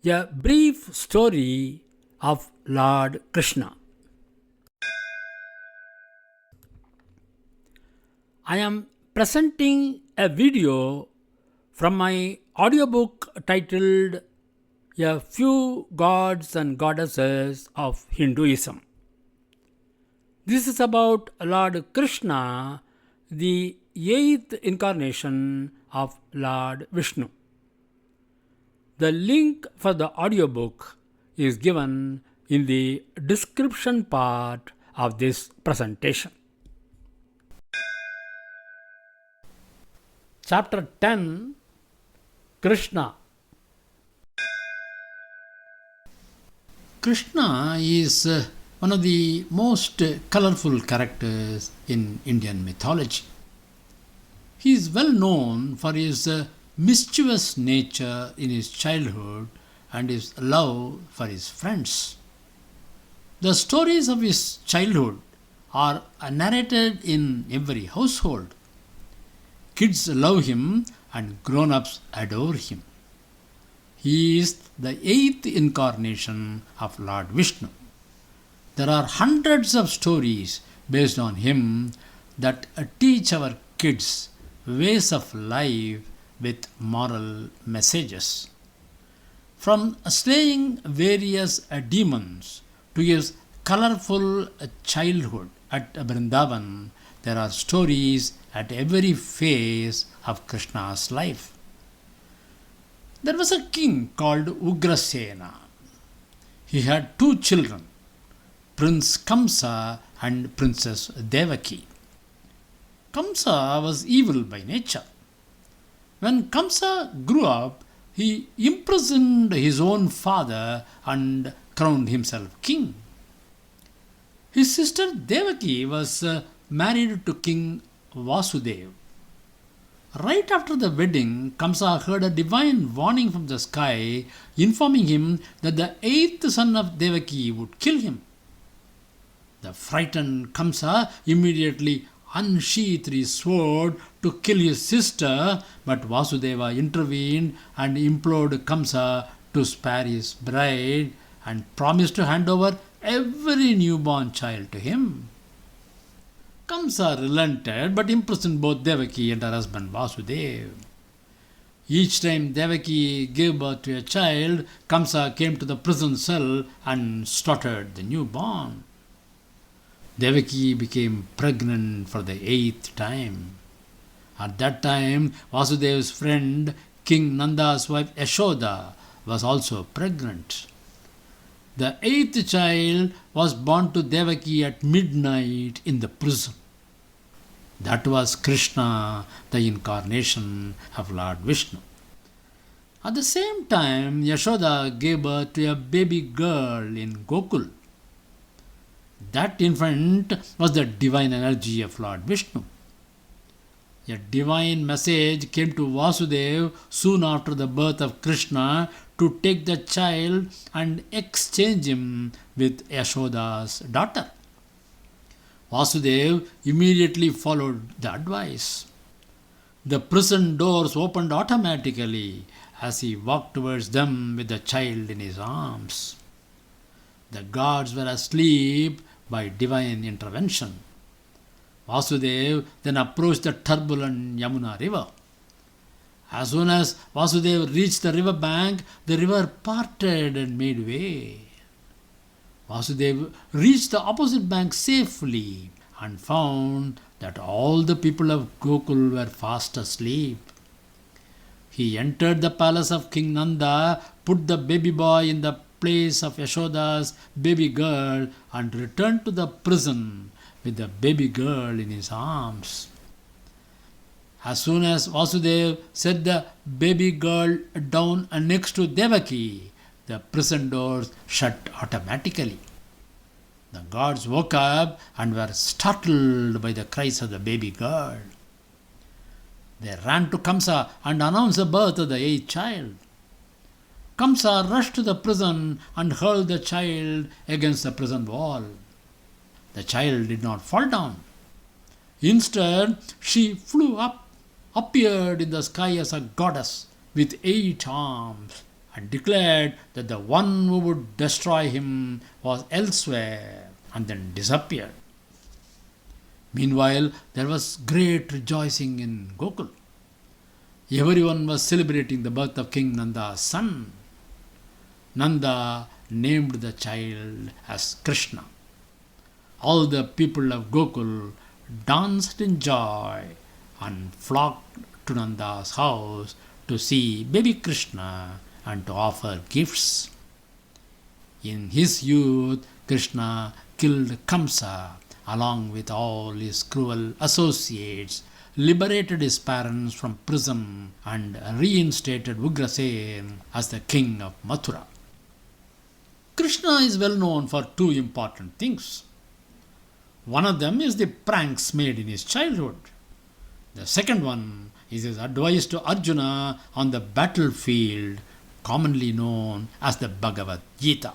A brief story of Lord Krishna. I am presenting a video from my audiobook titled A Few Gods and Goddesses of Hinduism. This is about Lord Krishna, the eighth incarnation of Lord Vishnu. The link for the audiobook is given in the description part of this presentation. Chapter 10 Krishna. Krishna is one of the most colorful characters in Indian mythology. He is well known for his mischievous nature in his childhood and his love for his friends. The stories of his childhood are narrated in every household. Kids love him and grown-ups adore him. He is the eighth incarnation of Lord Vishnu. There are hundreds of stories based on him that teach our kids ways of life with moral messages. From slaying various demons to his colorful childhood at Vrindavan, there are stories at every phase of Krishna's life. There was a king called Ugrasena. He had two children, Prince Kamsa and Princess Devaki. Kamsa was evil by nature. When Kamsa grew up, he imprisoned his own father and crowned himself king. His sister Devaki was married to King Vasudeva. Right after the wedding, Kamsa heard a divine warning from the sky informing him that the eighth son of Devaki would kill him. The frightened Kamsa immediately unsheathed his sword to kill his sister, but Vasudeva intervened and implored Kamsa to spare his bride and promised to hand over every newborn child to him. Kamsa relented but imprisoned both Devaki and her husband Vasudeva. Each time Devaki gave birth to a child, Kamsa came to the prison cell and slaughtered the newborn. Devaki became pregnant for the eighth time. At that time, Vasudeva's friend, King Nanda's wife Yashoda, was also pregnant. The eighth child was born to Devaki at midnight in the prison. That was Krishna, the incarnation of Lord Vishnu. At the same time, Yashoda gave birth to a baby girl in Gokul. That infant was the divine energy of Lord Vishnu. A divine message came to Vasudeva soon after the birth of Krishna to take the child and exchange him with Yashoda's daughter. Vasudeva immediately followed the advice. The prison doors opened automatically as he walked towards them with the child in his arms. The gods were asleep by divine intervention. Vasudeva then approached the turbulent Yamuna river. As soon as Vasudeva reached the river bank, the river parted and made way. Vasudeva reached the opposite bank safely and found that all the people of Gokul were fast asleep. He entered the palace of King Nanda, put the baby boy in the place of Yashoda's baby girl and returned to the prison with the baby girl in his arms. As soon as Vasudeva set the baby girl down next to Devaki, the prison doors shut automatically. The gods woke up and were startled by the cries of the baby girl. They ran to Kamsa and announced the birth of the eighth child. Kamsa rushed to the prison and hurled the child against the prison wall. The child did not fall down. Instead, she flew up, appeared in the sky as a goddess with 8 arms and declared that the one who would destroy him was elsewhere, and then disappeared. Meanwhile, there was great rejoicing in Gokul. Everyone was celebrating the birth of King Nanda's son. Nanda named the child as Krishna. All the people of Gokul danced in joy and flocked to Nanda's house to see baby Krishna and to offer gifts. In his youth, Krishna killed Kamsa along with all his cruel associates, liberated his parents from prison, and reinstated Ugrasen as the king of Mathura. Krishna is well known for two important things. One of them is the pranks made in his childhood. The second one is his advice to Arjuna on the battlefield, commonly known as the Bhagavad Gita.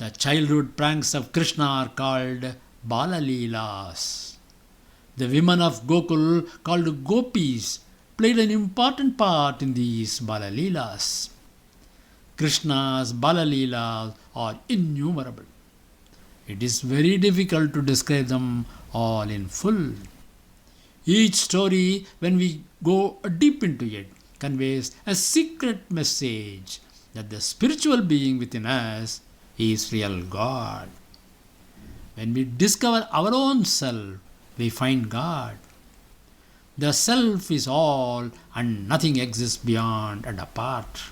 The childhood pranks of Krishna are called Balalilas. The women of Gokul, called Gopis, played an important part in these Balalilas. Krishna's Balalilas are innumerable. It is very difficult to describe them all in full. Each story, when we go deep into it, conveys a secret message that the spiritual being within us is real God. When we discover our own self, we find God. The self is all and nothing exists beyond and apart.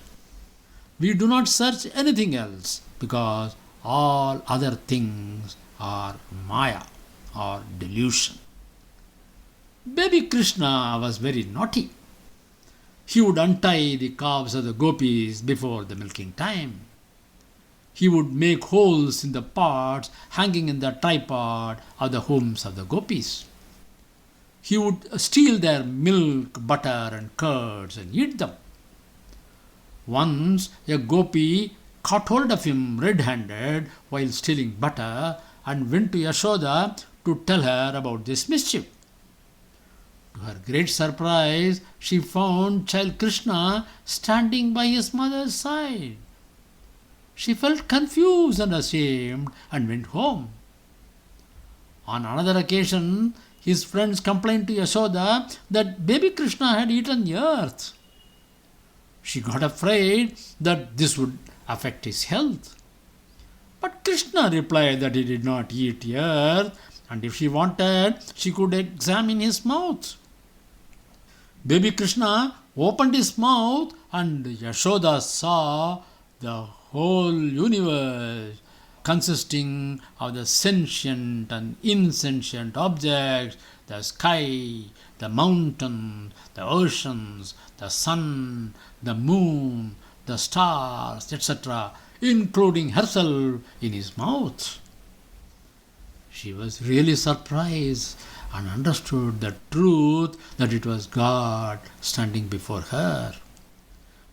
We do not search anything else because all other things are Maya or delusion. Baby Krishna was very naughty. He would untie the calves of the gopis before the milking time. He would make holes in the pots hanging in the tripod of the homes of the gopis. He would steal their milk, butter and curds and eat them. Once a gopi caught hold of him red-handed while stealing butter and went to Yashoda to tell her about this mischief. To her great surprise, she found child Krishna standing by his mother's side. She felt confused and ashamed and went home. On another occasion, his friends complained to Yashoda that baby Krishna had eaten the earth. She got afraid that this would affect his health. But Krishna replied that he did not eat the earth, and if she wanted, she could examine his mouth. Baby Krishna opened his mouth, and Yashoda saw the whole universe consisting of the sentient and insentient objects, the sky, the mountains, the oceans, the sun, the moon, the stars, etc., including herself in his mouth. She was really surprised and understood the truth that it was God standing before her.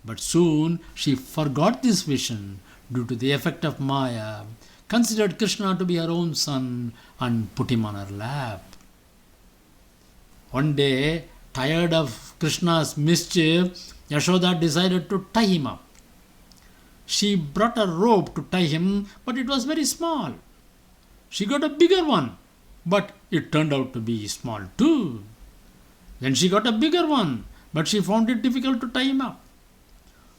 But soon she forgot this vision due to the effect of Maya, considered Krishna to be her own son, and put him on her lap. One day, tired of Krishna's mischief, Yashoda decided to tie him up. She brought a rope to tie him, but it was very small. She got a bigger one, but it turned out to be small too. Then she got a bigger one, but she found it difficult to tie him up.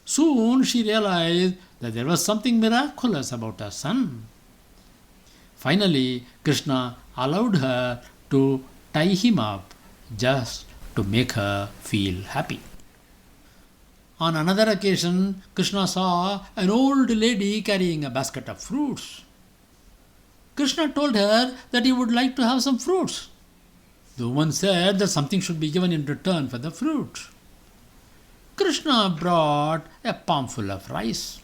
Soon she realized that there was something miraculous about her son. Finally, Krishna allowed her to tie him up just to make her feel happy. On another occasion, Krishna saw an old lady carrying a basket of fruits. Krishna told her that he would like to have some fruits. The woman said that something should be given in return for the fruit. Krishna brought a palmful of rice.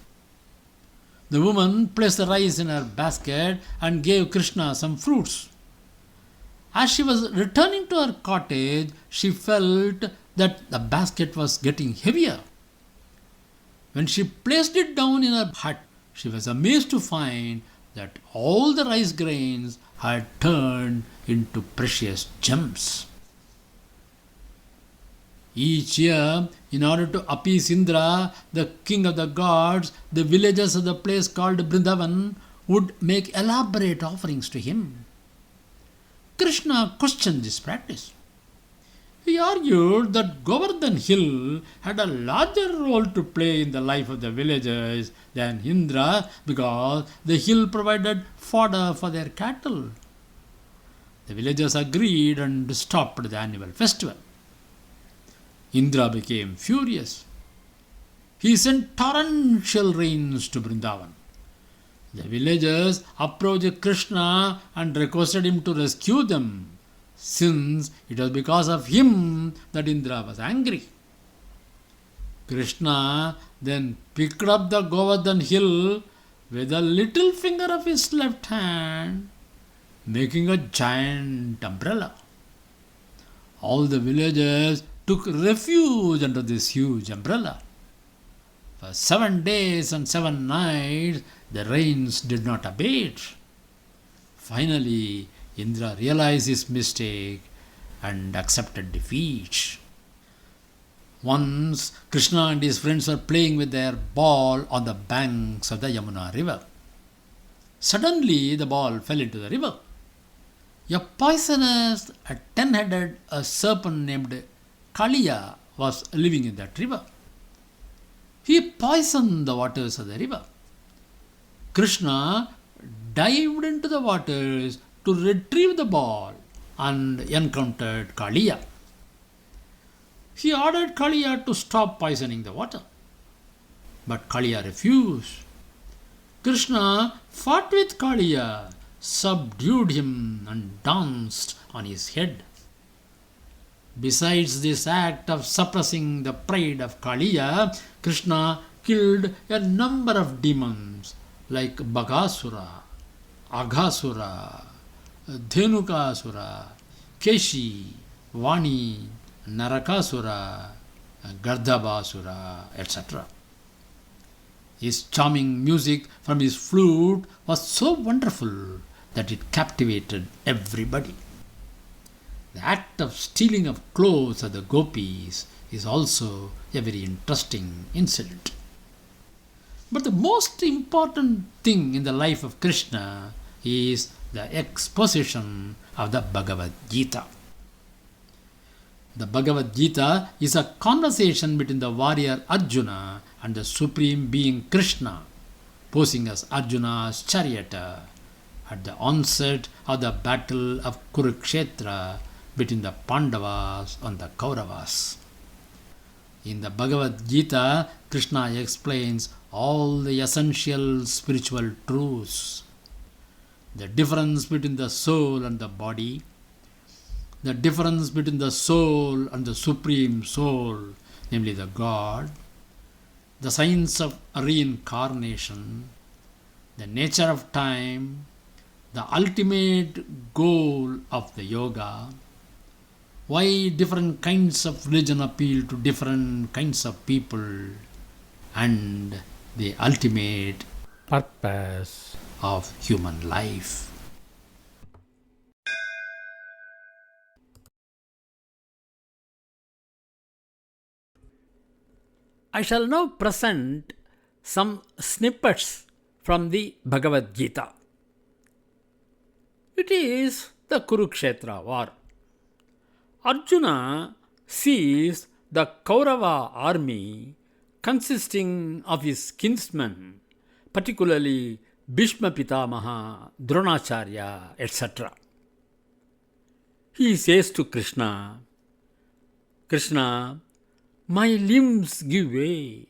The woman placed the rice in her basket and gave Krishna some fruits. As she was returning to her cottage, she felt that the basket was getting heavier. When she placed it down in her hut, she was amazed to find that all the rice grains had turned into precious gems. Each year, in order to appease Indra, the king of the gods, the villagers of the place called Vrindavan would make elaborate offerings to him. Krishna questioned this practice. He argued that Govardhan Hill had a larger role to play in the life of the villagers than Indra because the hill provided fodder for their cattle. The villagers agreed and stopped the annual festival. Indra became furious. He sent torrential rains to Vrindavan. The villagers approached Krishna and requested him to rescue them, since it was because of him that Indra was angry. Krishna then picked up the Govardhan hill with the little finger of his left hand, making a giant umbrella. All the villagers took refuge under this huge umbrella. For 7 days and 7 nights, the rains did not abate. Finally, Indra realized his mistake and accepted defeat. Once, Krishna and his friends were playing with their ball on the banks of the Yamuna river. Suddenly, the ball fell into the river. A poisonous, 10-headed serpent named Kaliya was living in that river. He poisoned the waters of the river. Krishna dived into the waters to retrieve the ball and encountered Kaliya. He ordered Kaliya to stop poisoning the water. But Kaliya refused. Krishna fought with Kaliya, subdued him, and danced on his head. Besides this act of suppressing the pride of Kaliya, Krishna killed a number of demons like Bagasura, Aghasura, Dhenukasura, Keshi, Vani, Narakasura, Gardhabasura, etc. His charming music from his flute was so wonderful that it captivated everybody. The act of stealing of clothes of the gopis is also a very interesting incident. But the most important thing in the life of Krishna is the exposition of the Bhagavad Gita. The Bhagavad Gita is a conversation between the warrior Arjuna and the Supreme Being Krishna, posing as Arjuna's charioteer at the onset of the battle of Kurukshetra between the Pandavas and the Kauravas. In the Bhagavad Gita, Krishna explains all the essential spiritual truths. The difference between the soul and the body, the difference between the soul and the Supreme Soul, namely the God, the science of reincarnation, the nature of time, the ultimate goal of the yoga, why different kinds of religion appeal to different kinds of people, and the ultimate purpose of human life. I shall now present some snippets from the Bhagavad Gita. It is the Kurukshetra war. Arjuna sees the Kaurava army consisting of his kinsmen, particularly Bhishma Pitamaha, Dronacharya, etc. He says to Krishna, Krishna, my limbs give way.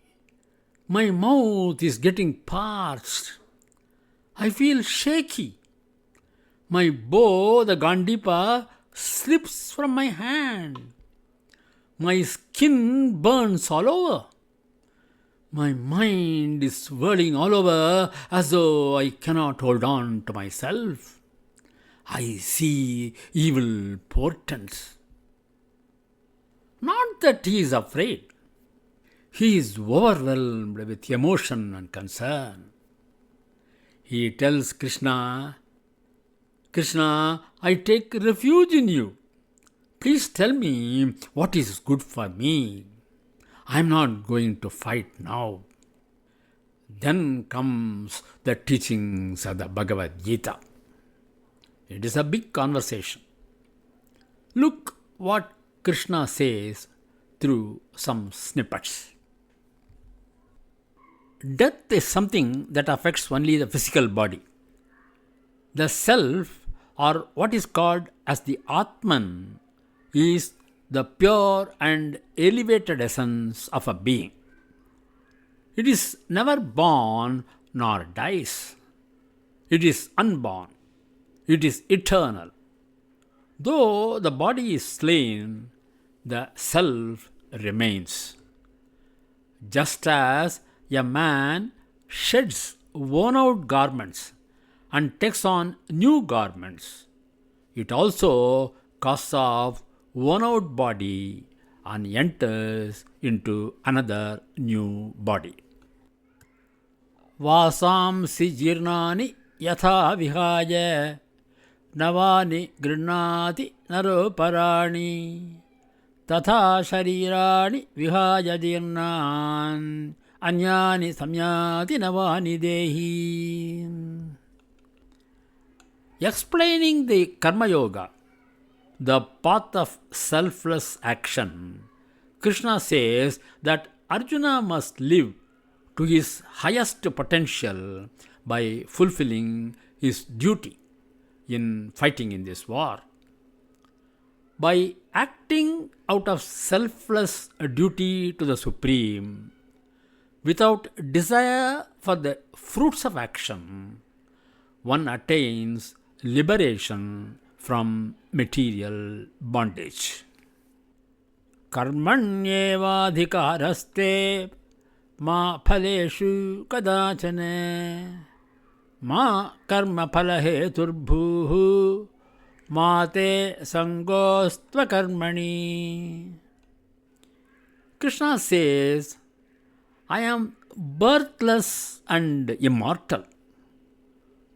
My mouth is getting parched. I feel shaky. My bow, the Gandipa, slips from my hand. My skin burns all over. My mind is whirling all over as though I cannot hold on to myself. I see evil portents. Not that he is afraid. He is overwhelmed with emotion and concern. He tells Krishna, Krishna, I take refuge in you. Please tell me what is good for me. I am not going to fight now. Then comes the teachings of the Bhagavad Gita. It is a big conversation. Look what Krishna says through some snippets. Death is something that affects only the physical body. The self, or what is called as the Atman, is the pure and elevated essence of a being. It is never born nor dies. It is unborn. It is eternal. Though the body is slain, the self remains. Just as a man sheds worn out garments and takes on new garments, it also casts off worn out body and enters into another new body. Vasamsi jirnani yatha vihaya navani grinati naroparani tatha sharirani vihaya dirnan anyani samyati navani dehi. Explaining the Karma Yoga, the path of selfless action, Krishna says that Arjuna must live to his highest potential by fulfilling his duty in fighting in this war. By acting out of selfless duty to the Supreme, without desire for the fruits of action, one attains liberation from material bondage. Karmanyevadhikaraste ma phaleshu kadachane ma karma phalaheturbhuhu ma te sangostva karmani. Krishna says, I am birthless and immortal.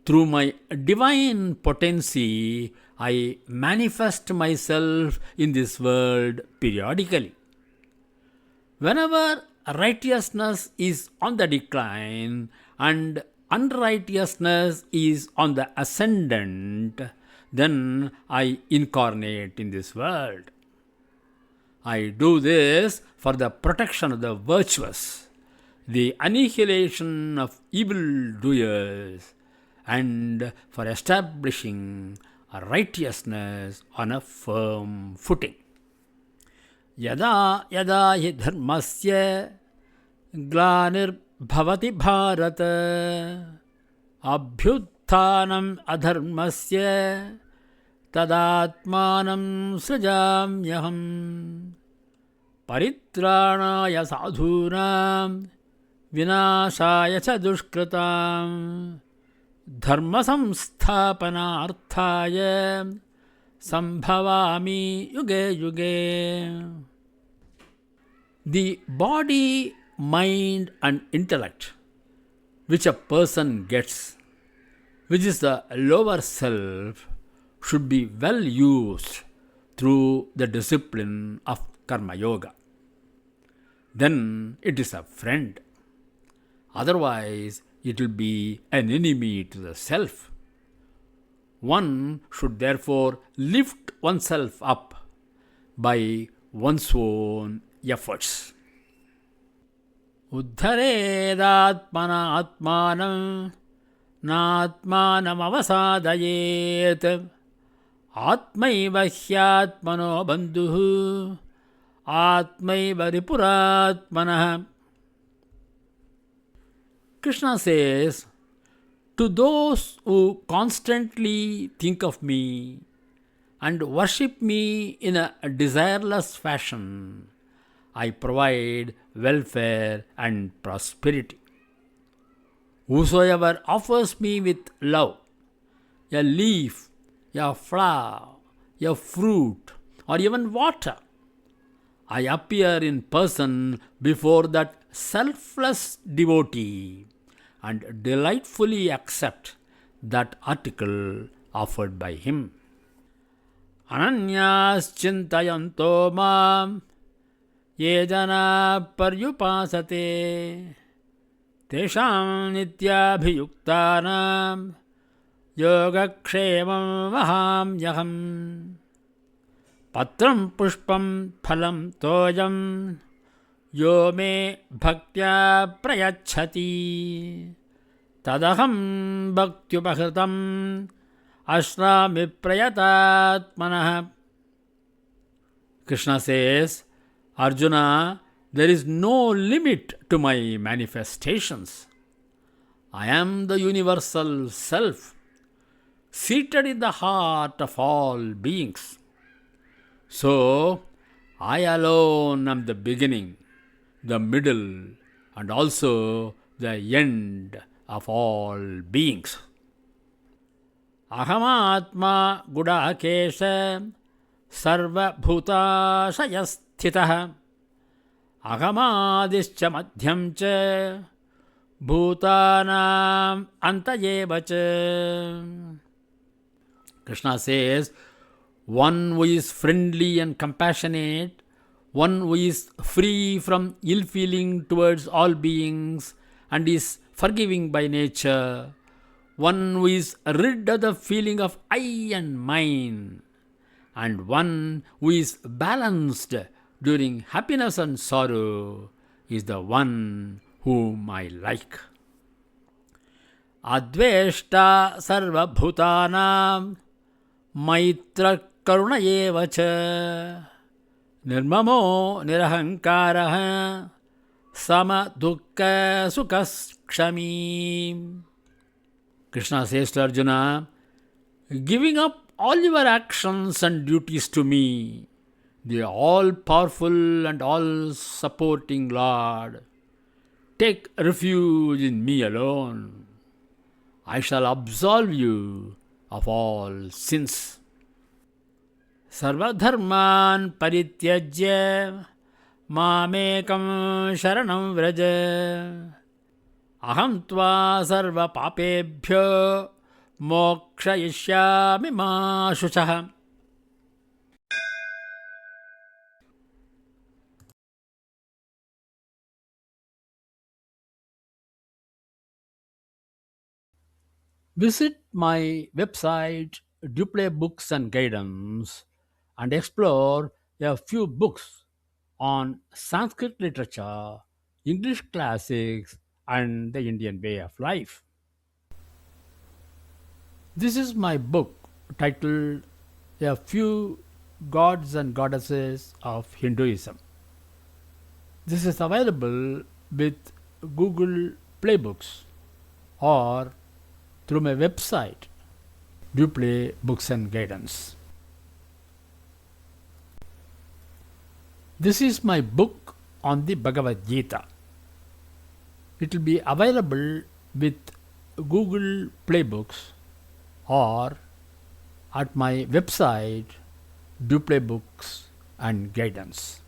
Through my divine potency, I manifest myself in this world periodically. Whenever righteousness is on the decline and unrighteousness is on the ascendant, then I incarnate in this world. I do this for the protection of the virtuous, the annihilation of evildoers, and for establishing righteousness on a firm footing. Yada yada hi dharmasya glanir bhavati bharata abhyutthanam adharmasya tadatmanam srajamyaham paritranaya sadhunam vinashaya cha dushkritam dharma samsthapanarthaya sambhavami yuge yuge. The body, mind and intellect which a person gets, which is the lower self, should be well used through the discipline of Karma Yoga. Then it is a friend. Otherwise, it will be an enemy to the self. One should therefore lift oneself up by one's own efforts. Uddharedatmana atmanam natmanam avasadayet atmaiva hyatmano bandhuhu atmaiva ripuratmanah. Krishna says, to those who constantly think of me and worship me in a desireless fashion, I provide welfare and prosperity. Whosoever offers me with love a leaf, a flower, a fruit, or even water, I appear in person before that selfless devotee and delightfully accept that article offered by him. अनन्याश्चिन्तयन्तो मां ये जनाः पर्युपासते तेषां नित्याभियुक्तानां योगक्षेमं वहाम्यहम्। पत्रं पुष्पं फलं तोयं यो मे भक्त्या प्रयच्छति तदहं भक्त्युपहृतम् अश्नामि प्रयतात्मनः. Krishna says, Arjuna, there is no limit to my manifestations. I am the universal self, seated in the heart of all beings. So, I alone am the beginning, the middle, and also the end of all beings. Ahamatma Gudakesha Sarvabhutasayasthitah Ahamadischa Madhyam cha Bhutanam Antayeva cha. Krishna says, one who is friendly and compassionate, one who is free from ill feeling towards all beings and is forgiving by nature, one who is rid of the feeling of I and mine, and one who is balanced during happiness and sorrow is the one whom I like. Adveshta sarva bhutanam maitra karuna eva cha nirmamo nirahankaraha sama dukkha sukhaskshami. Krishna says to Arjuna, giving up all your actions and duties to me, the all-powerful and all-supporting Lord, take refuge in me alone. I shall absolve you of all sins. Sarvadharman parityajya mamekam sharanam vraja aham tva sarva papebhyo mokshayishyami ma shuchah. Visit my website Duplay Books and Guidance and explore a few books on Sanskrit literature, English classics, and the Indian way of life. This is my book titled A Few Gods and Goddesses of Hinduism. This is available with Google Play Books or through my website, Duplay Books and Guidance. This is my book on the Bhagavad Gita. It will be available with Google Play Books or at my website, Duplay Books and Guidance.